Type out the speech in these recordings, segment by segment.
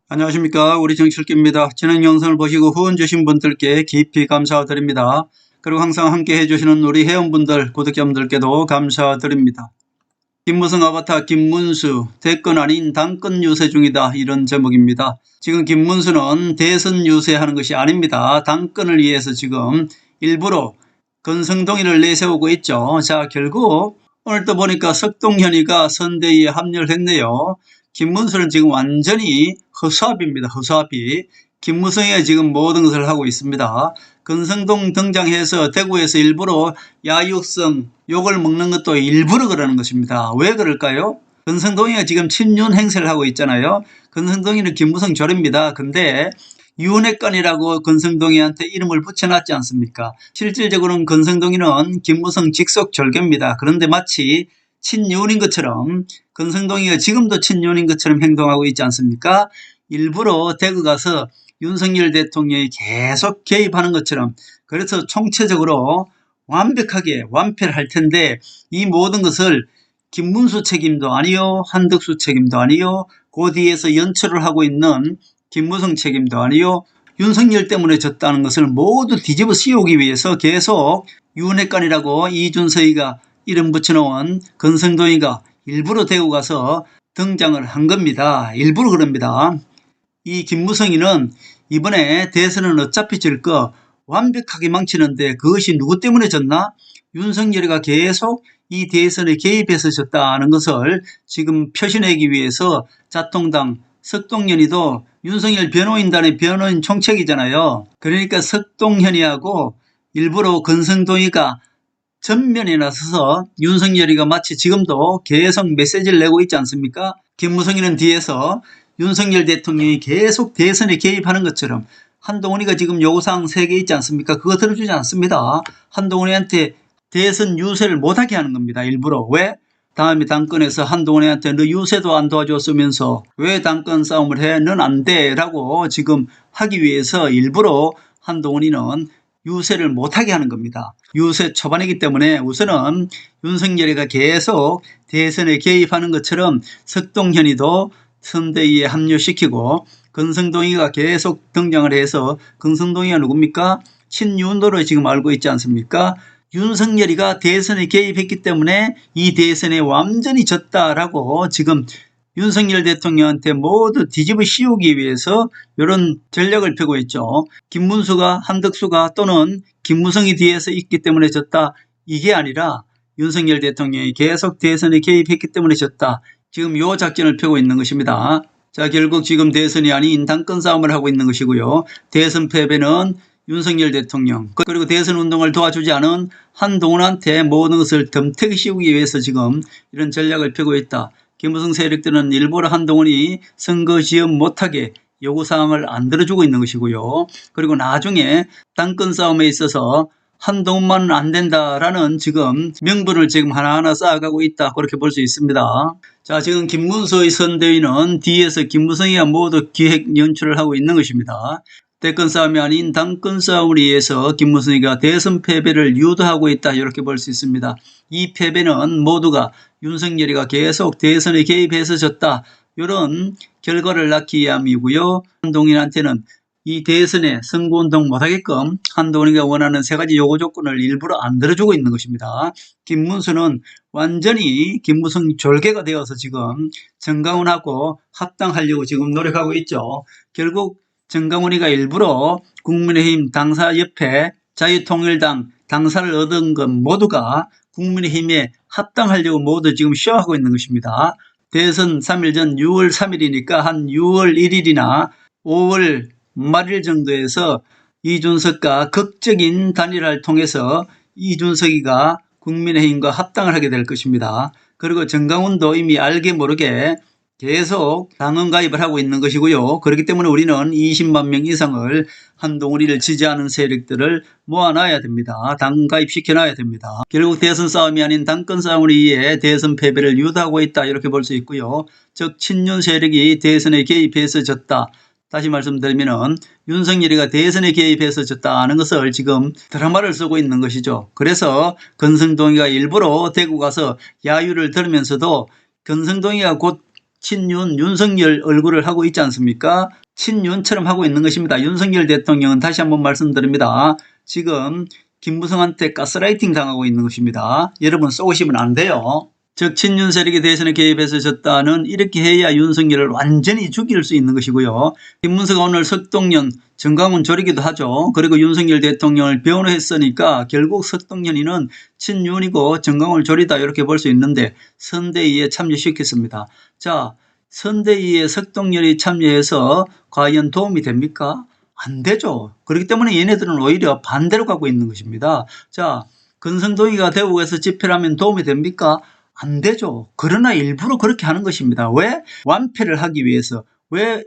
안녕하십니까. 우리 정칠기입니다. 진행 영상을 보시고 후원 주신 분들께 깊이 감사드립니다. 그리고 항상 함께 해주시는 우리 회원분들, 구독자분들께도 감사드립니다. 김무성 아바타 김문수 대권 아닌 당권 유세 중이다, 이런 제목입니다. 지금 김문수는 대선 유세하는 것이 아닙니다. 당권을 위해서 지금 일부러 건성동의를 내세우고 있죠. 자, 결국 오늘 또 보니까 석동현이가 선대위에 합류를 했네요. 김문수는 지금 완전히 허수아비입니다. 허수아비. 김무성이 지금 모든 것을 하고 있습니다. 건성동 등장해서 대구에서 일부러 야육성 욕을 먹는 것도 일부러 그러는 것입니다. 왜 그럴까요? 건성동이가 지금 친윤 행세를 하고 있잖아요. 건성동이는 김무성 조립니다. 근데 윤핵관이라고 건성동이한테 이름을 붙여놨지 않습니까? 실질적으로는 건성동이는 김무성 직속 절개입니다. 그런데 마치 친윤인 것처럼 건성동이가 지금도 친윤인 것처럼 행동하고 있지 않습니까? 일부러 대구 가서 윤석열 대통령이 계속 개입하는 것처럼, 그래서 총체적으로 완벽하게 완패를 할 텐데 이 모든 것을 김문수 책임도 아니요, 한덕수 책임도 아니요, 그 뒤에서 연출을 하고 있는 김무성 책임도 아니요, 윤석열 때문에 졌다는 것을 모두 뒤집어 씌우기 위해서 계속 윤핵관이라고 이준석이가 이름 붙여놓은 건성동이가 일부러 대구 가서 등장을 한 겁니다. 일부러 그럽니다. 이 김무성이는 이번에 대선은 어차피 질 거 완벽하게 망치는데 그것이 누구 때문에 졌나? 윤석열이가 계속 이 대선에 개입해서 졌다는 것을 지금 표시내기 위해서 자통당 석동현이도 윤석열 변호인단의 변호인 총책이잖아요. 그러니까 석동현이하고 일부러 건성동이가 전면에 나서서 윤석열이가 마치 지금도 계속 메시지를 내고 있지 않습니까? 김무성이는 뒤에서 윤석열 대통령이 계속 대선에 개입하는 것처럼, 한동훈이가 지금 요구사항 3개 있지 않습니까? 그거 들어주지 않습니다. 한동훈이한테 대선 유세를 못하게 하는 겁니다. 일부러. 왜? 다음에 당권에서 한동훈이한테 너 유세도 안 도와줬으면서 왜 당권 싸움을 해? 넌 안 돼. 라고 지금 하기 위해서 일부러 한동훈이는 유세를 못하게 하는 겁니다. 유세 초반이기 때문에 우선은 윤석열이가 계속 대선에 개입하는 것처럼 석동현이도 선대위에 합류시키고, 건성동이가 계속 등장을 해서, 건성동이가 누굽니까? 친윤도로 지금 알고 있지 않습니까? 윤석열이가 대선에 개입했기 때문에 이 대선에 완전히 졌다라고 지금 윤석열 대통령한테 모두 뒤집어 씌우기 위해서 이런 전략을 펴고 있죠. 김문수가, 한덕수가 또는 김무성이 뒤에서 있기 때문에 졌다, 이게 아니라 윤석열 대통령이 계속 대선에 개입했기 때문에 졌다, 지금 요 작전을 펴고 있는 것입니다. 자, 결국 지금 대선이 아닌 당권 싸움을 하고 있는 것이고요. 대선 패배는 윤석열 대통령, 그리고 대선 운동을 도와주지 않은 한동훈한테 모든 것을 덤태기 씌우기 위해서 지금 이런 전략을 펴고 있다. 김무성 세력들은 일부러 한동훈이 선거 지원 못하게 요구사항을 안 들어주고 있는 것이고요. 그리고 나중에 당권 싸움에 있어서 한동훈만은 안 된다라는 지금 명분을 지금 하나하나 쌓아가고 있다, 그렇게 볼 수 있습니다. 자, 지금 김문수의 선대위는 뒤에서 김무성이가 모두 기획 연출을 하고 있는 것입니다. 대권 싸움이 아닌 당권 싸움을 위해서 김무성이가 대선 패배를 유도하고 있다, 이렇게 볼 수 있습니다. 이 패배는 모두가 윤석열이가 계속 대선에 개입해서 졌다, 이런 결과를 낳기 위함이고요. 한동훈한테는 이 대선에 선거운동 못하게끔 한동훈이가 원하는 3가지 요구 조건을 일부러 안 들어주고 있는 것입니다. 김문수는 완전히 김무성 졸개가 되어서 지금 정강훈하고 합당하려고 지금 노력하고 있죠. 결국 정강훈이가 일부러 국민의힘 당사 옆에 자유통일당 당사를 얻은 것 모두가 국민의힘에 합당하려고 모두 지금 쇼하고 있는 것입니다. 대선 3일 전 6월 3일이니까 한 6월 1일이나 5월 말일 정도에서 이준석과 극적인 단일화를 통해서 이준석이가 국민의힘과 합당을 하게 될 것입니다. 그리고 정강훈도 이미 알게 모르게 계속 당원 가입을 하고 있는 것이고요. 그렇기 때문에 우리는 20만 명 이상을 한동훈이를 지지하는 세력들을 모아놔야 됩니다. 당 가입시켜놔야 됩니다. 결국 대선 싸움이 아닌 당권 싸움을 위해 대선 패배를 유도하고 있다, 이렇게 볼 수 있고요. 즉 친윤 세력이 대선에 개입해서 졌다. 다시 말씀드리면 윤석열이가 대선에 개입해서 졌다는 것을 지금 드라마를 쓰고 있는 것이죠. 그래서 건성동이가 일부러 대구 가서 야유를 들으면서도 건성동이가 곧 친윤 윤석열 얼굴을 하고 있지 않습니까? 친윤처럼 하고 있는 것입니다. 윤석열 대통령은 다시 한번 말씀드립니다. 지금 김무성한테 가스라이팅 당하고 있는 것입니다. 여러분 쏘시면 안 돼요. 즉 친윤 세력이 대선에 개입해서 졌다는 이렇게 해야 윤석열을 완전히 죽일 수 있는 것이고요. 김문수가 오늘 석동연 정강훈 조리기도 하죠. 그리고 윤석열 대통령을 변호했으니까 결국 석동연이는 친윤이고 정강훈을 조리다 이렇게 볼 수 있는데 선대위에 참여시켰습니다. 자, 선대위에 석동연이 참여해서 과연 도움이 됩니까? 안 되죠. 그렇기 때문에 얘네들은 오히려 반대로 가고 있는 것입니다. 자, 권성동이가 대구에서 집회를 하면 도움이 됩니까? 안 되죠. 그러나 일부러 그렇게 하는 것입니다. 왜? 완패를 하기 위해서. 왜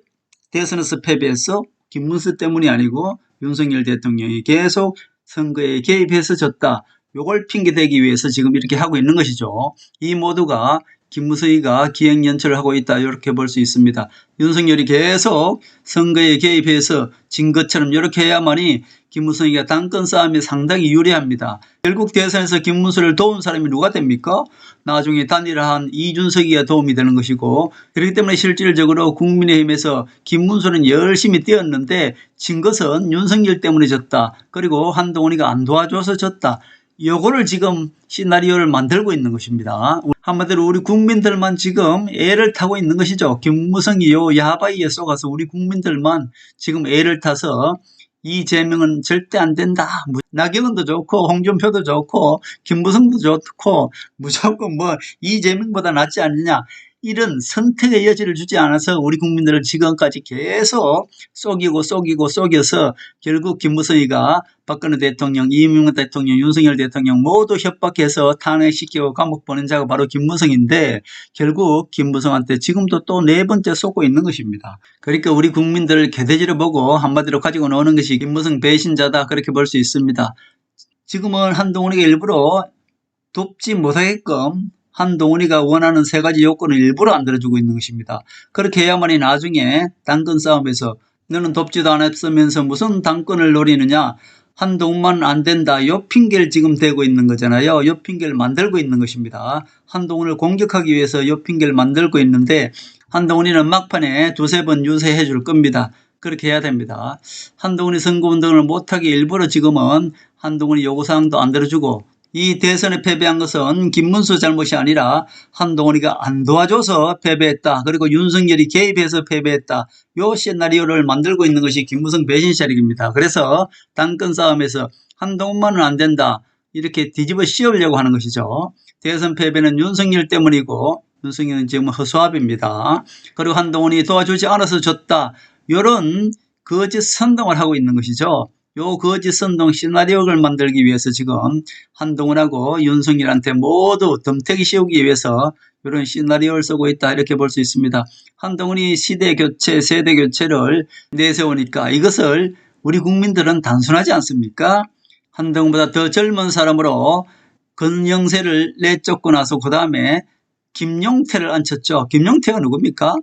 대선에서 패배했어? 김문수 때문이 아니고 윤석열 대통령이 계속 선거에 개입해서 졌다. 요걸 핑계대기 위해서 지금 이렇게 하고 있는 것이죠. 이 모두가 김무성이가 기획연출을 하고 있다 이렇게 볼 수 있습니다. 윤석열이 계속 선거에 개입해서 진 것처럼 이렇게 해야만이 김무성이가 당권 싸움에 상당히 유리합니다. 결국 대선에서 김문수를 도운 사람이 누가 됩니까? 나중에 단일화한 이준석이가 도움이 되는 것이고 그렇기 때문에 실질적으로 국민의힘에서 김문수는 열심히 뛰었는데 진 것은 윤석열 때문에 졌다. 그리고 한동훈이가 안 도와줘서 졌다. 요거를 지금 시나리오를 만들고 있는 것입니다. 한마디로 우리 국민들만 지금 애를 타고 있는 것이죠. 김무성이 요 야바이에 쏘가서 우리 국민들만 지금 애를 타서 이재명은 절대 안 된다. 나경원도 좋고 홍준표도 좋고 김무성도 좋고 무조건 뭐 이재명보다 낫지 않느냐. 이런 선택의 여지를 주지 않아서 우리 국민들을 지금까지 계속 속여서 결국 김무성이가 박근혜 대통령, 이명박 대통령, 윤석열 대통령 모두 협박해서 탄핵시키고 감옥 보낸 자가 바로 김무성인데 결국 김무성한테 지금도 또 네 번째 쏘고 있는 것입니다. 그러니까 우리 국민들을 개돼지로 보고 한마디로 가지고 노는 것이 김무성 배신자다 그렇게 볼 수 있습니다. 지금은 한동훈이가 일부러 돕지 못하게끔 한동훈이가 원하는 세 가지 요건을 일부러 안 들어주고 있는 것입니다. 그렇게 해야만이 나중에 당권 싸움에서 너는 돕지도 않았으면서 무슨 당권을 노리느냐. 한동훈만 안 된다. 요 핑계를 지금 대고 있는 거잖아요. 요 핑계를 만들고 있는 것입니다. 한동훈을 공격하기 위해서 요 핑계를 만들고 있는데 한동훈이는 막판에 두세 번 유세해 줄 겁니다. 그렇게 해야 됩니다. 한동훈이 선거운동을 못하게 일부러 지금은 한동훈이 요구사항도 안 들어주고 이 대선에 패배한 것은 김문수 잘못이 아니라 한동훈이가 안 도와줘서 패배했다. 그리고 윤석열이 개입해서 패배했다. 요 시나리오를 만들고 있는 것이 김무성 배신 세력입니다. 그래서 당권 싸움에서 한동훈만은 안 된다. 이렇게 뒤집어 씌우려고 하는 것이죠. 대선 패배는 윤석열 때문이고 윤석열은 지금 허수아비입니다. 그리고 한동훈이 도와주지 않아서 졌다. 이런 거짓 선동을 하고 있는 것이죠. 요 거짓 선동 시나리오를 만들기 위해서 지금 한동훈하고 윤석열한테 모두 덤태기 씌우기 위해서 이런 시나리오를 쓰고 있다 이렇게 볼 수 있습니다. 한동훈이 시대 교체, 세대 교체를 내세우니까 이것을 우리 국민들은 단순하지 않습니까? 한동훈보다 더 젊은 사람으로 권영세를 내쫓고 나서 그 다음에 김용태를 앉혔죠. 김용태가 누굽니까?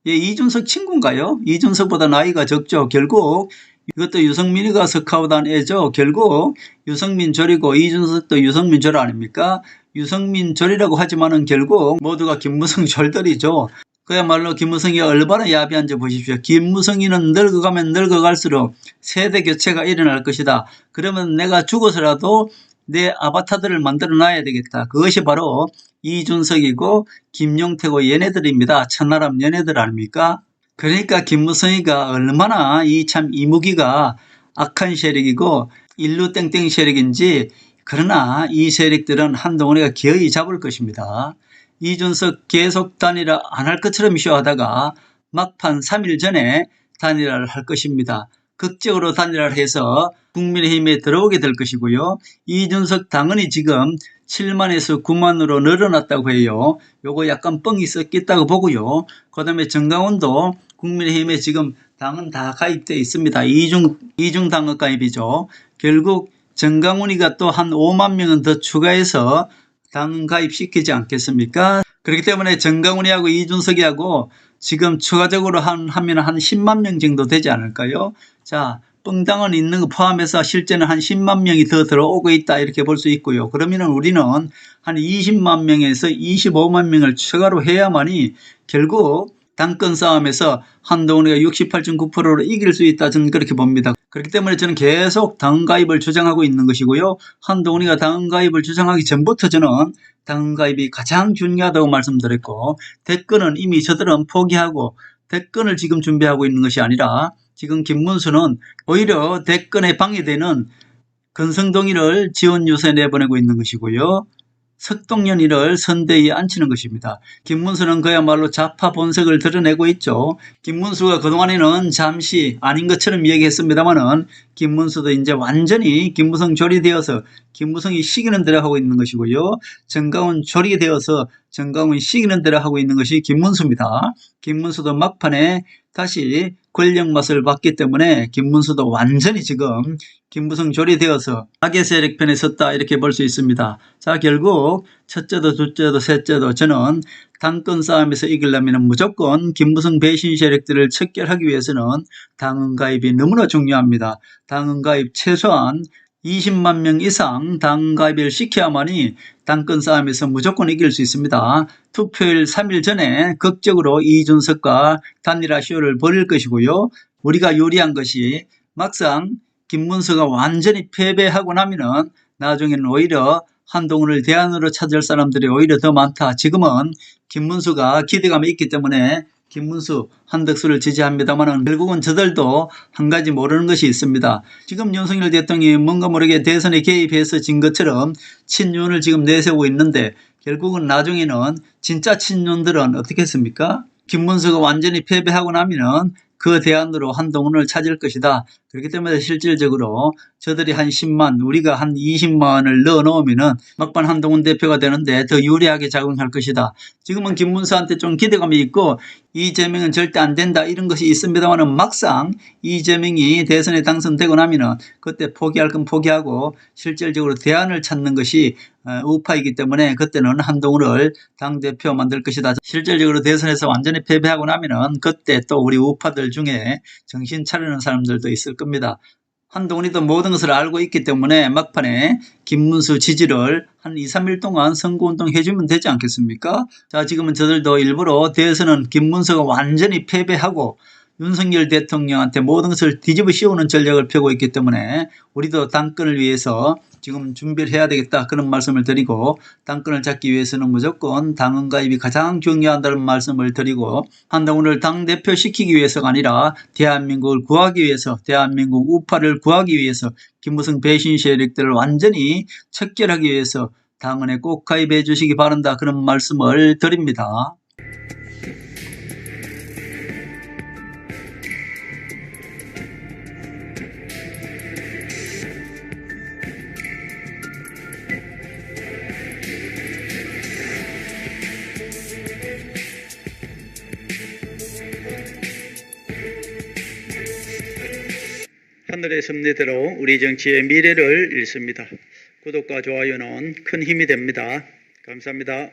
예, 이준석 친구인가요? 이준석보다 나이가 적죠. 결국 이것도 유성민이가 스카우트한 애죠. 결국 유성민 절이고 이준석도 유성민 절 아닙니까? 유성민 절이라고 하지만은 결국 모두가 김무성 절들이죠. 그야말로 김무성이 얼마나 야비한지 보십시오. 김무성이는 늙어가면 늙어갈수록 세대 교체가 일어날 것이다. 그러면 내가 죽어서라도 내 아바타들을 만들어 놔야 되겠다. 그것이 바로 이준석이고 김용태고 얘네들입니다. 천하람 얘네들 아닙니까? 그러니까 김무성이가 얼마나 참 이무기가 악한 세력이고 일루 땡땡 세력인지 그러나 이 세력들은 한동훈이가 기어이 잡을 것입니다. 이준석 계속 단일화 안 할 것처럼 쇼하다가 막판 3일 전에 단일화를 할 것입니다. 극적으로 단일화를 해서 국민의힘에 들어오게 될 것이고요. 이준석 당원이 지금 7만에서 9만으로 늘어났다고 해요. 요거 약간 뻥이 섞였다고 보고요. 그 다음에 정강훈도 국민의힘에 지금 당은 다 가입되어 있습니다. 이중 당원 가입이죠. 결국 정강훈이가 또 한 5만 명은 더 추가해서 당은 가입시키지 않겠습니까? 그렇기 때문에 정강훈이하고 이준석이하고 지금 추가적으로 하면 한 10만 명 정도 되지 않을까요? 자, 뻥당은 있는 거 포함해서 실제는 한 10만 명이 더 들어오고 있다 이렇게 볼 수 있고요. 그러면은 우리는 한 20만 명에서 25만 명을 추가로 해야만이 결국 당권 싸움에서 한동훈이가 68.9%로 이길 수 있다, 저는 그렇게 봅니다. 그렇기 때문에 저는 계속 당가입을 주장하고 있는 것이고요. 한동훈이가 당가입을 주장하기 전부터 저는 당가입이 가장 중요하다고 말씀드렸고, 대권은 이미 저들은 포기하고 대권을 지금 준비하고 있는 것이 아니라 지금 김문수는 오히려 대권에 방해되는 건성동의를 지원 유세에 내보내고 있는 것이고요. 석동연이를 선대위에 앉히는 것입니다. 김문수는 그야말로 좌파 본색을 드러내고 있죠. 김문수가 그동안에는 잠시 아닌 것처럼 얘기했습니다만은 김문수도 이제 완전히 김무성 조리되어서 김무성이 시키는 대로 하고 있는 것이고요. 정강훈 조리되어서 정강훈이 시키는 대로 하고 있는 것이 김문수입니다. 김문수도 막판에 다시 권력 맛을 봤기 때문에 김문수도 완전히 지금 김무성 조리되어서 악의 세력 편에 섰다 이렇게 볼 수 있습니다. 자, 결국 첫째도 둘째도 셋째도 저는 당권 싸움에서 이기려면 무조건 김무성 배신 세력들을 척결하기 위해서는 당원 가입이 너무나 중요합니다. 당원 가입 최소한 20만 명 이상 당원 가입을 시켜야만이 당권 싸움에서 무조건 이길 수 있습니다. 투표일 3일 전에 극적으로 이준석과 단일화 쇼를 벌일 것이고요. 우리가 유리한 것이 막상 김문수가 완전히 패배하고 나면은 나중에는 오히려 한동훈을 대안으로 찾을 사람들이 오히려 더 많다. 지금은 김문수가 기대감이 있기 때문에 김문수, 한덕수를 지지합니다만 결국은 저들도 한 가지 모르는 것이 있습니다. 지금 윤석열 대통령이 뭔가 모르게 대선에 개입해서 진 것처럼 친윤을 지금 내세우고 있는데 결국은 나중에는 진짜 친윤들은 어떻게 했습니까? 김문수가 완전히 패배하고 나면은 그 대안으로 한동훈을 찾을 것이다. 그렇기 때문에 실질적으로 저들이 한 10만, 우리가 한 20만을 넣어 놓으면은 막판 한동훈 대표가 되는데 더 유리하게 작용할 것이다. 지금은 김문수한테 좀 기대감이 있고 이재명은 절대 안 된다 이런 것이 있습니다만은 막상 이재명이 대선에 당선되고 나면은 그때 포기할 건 포기하고 실질적으로 대안을 찾는 것이 우파이기 때문에 그때는 한동훈을 당대표 만들 것이다. 실질적으로 대선에서 완전히 패배하고 나면은 그때 또 우리 우파들 중에 정신 차리는 사람들도 있을 겁니다. 한동훈이 또 모든 것을 알고 있기 때문에 막판에 김문수 지지를 한 2, 3일 동안 선거운동 해주면 되지 않겠습니까? 자, 지금은 저들도 일부러 대선은 김문수가 완전히 패배하고 윤석열 대통령한테 모든 것을 뒤집어 씌우는 전략을 펴고 있기 때문에 우리도 당권을 위해서 지금 준비를 해야 되겠다 그런 말씀을 드리고 당권을 잡기 위해서는 무조건 당원 가입이 가장 중요하다는 말씀을 드리고 한동훈을 당대표 시키기 위해서가 아니라 대한민국을 구하기 위해서 대한민국 우파를 구하기 위해서 김무성 배신 세력들을 완전히 척결하기 위해서 당원에 꼭 가입해 주시기 바란다 그런 말씀을 드립니다. 하늘의 섭리대로 우리 정치의 미래를 읽습니다. 구독과 좋아요는 큰 힘이 됩니다. 감사합니다.